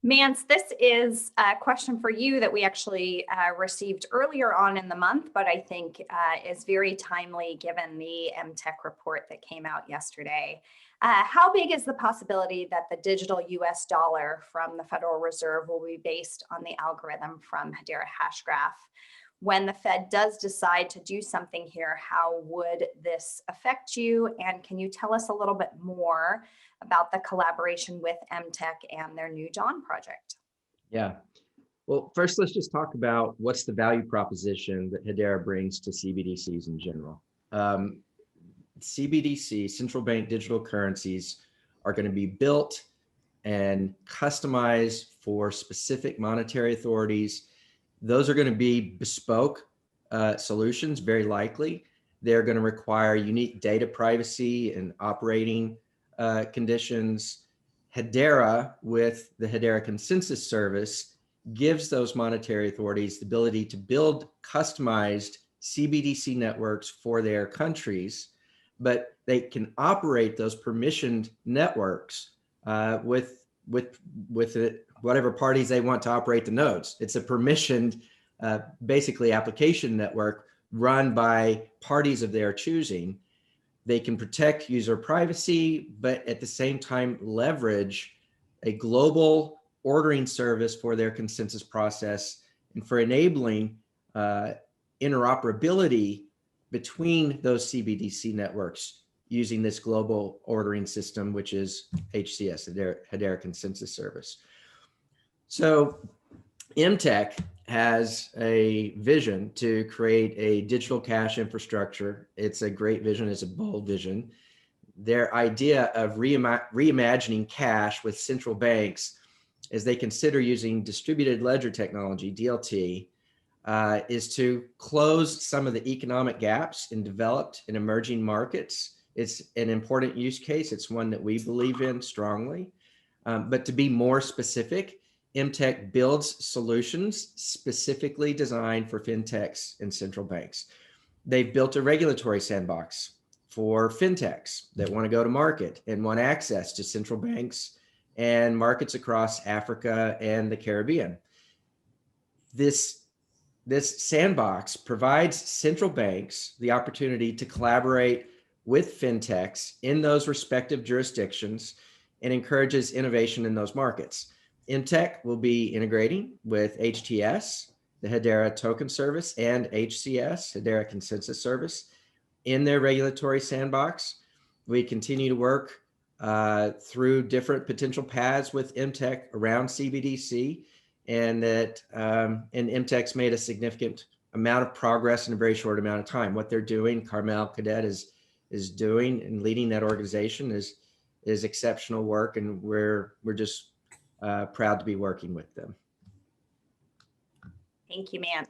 Mance, this is a question for you that we actually received earlier on in the month, but I think is very timely given the MTech report that came out yesterday. How big is the possibility that the digital US dollar from the Federal Reserve will be based on the algorithm from Hedera Hashgraph? When the Fed does decide to do something here, how would this affect you? And can you tell us a little bit more about the collaboration with MTech and their new Dawn project? Yeah. Well, first, let's just talk about what's the value proposition that Hedera brings to CBDCs in general. CBDC, central bank digital currencies, are going to be built and customized for specific monetary authorities. Those are going to be bespoke solutions, very likely. They're going to require unique data privacy and operating conditions. Hedera, with the Hedera Consensus Service, gives those monetary authorities the ability to build customized CBDC networks for their countries, but they can operate those permissioned networks with whatever parties they want to operate the nodes. It's a permissioned, basically application network run by parties of their choosing. They can protect user privacy, but at the same time leverage a global ordering service for their consensus process and for enabling interoperability between those CBDC networks using this global ordering system, which is HCS, Hedera Consensus Service. So MTech has a vision to create a digital cash infrastructure. It's a great vision, it's a bold vision. Their idea of reimagining cash with central banks as they consider using distributed ledger technology, DLT, is to close some of the economic gaps in developed and emerging markets. It's an important use case. It's one that we believe in strongly. But to be more specific, MTech builds solutions specifically designed for fintechs and central banks. They've built a regulatory sandbox for fintechs that want to go to market and want access to central banks and markets across Africa and the Caribbean. This sandbox provides central banks the opportunity to collaborate with fintechs in those respective jurisdictions and encourages innovation in those markets. MTech will be integrating with HTS, the Hedera Token Service, and HCS, Hedera Consensus Service, in their regulatory sandbox. We continue to work through different potential paths with MTech around CBDC, and that and MTech's made a significant amount of progress in a very short amount of time. What they're doing, Carmel Cadet is doing and leading that organization is exceptional work, and we're just proud to be working with them. Thank you, Mance.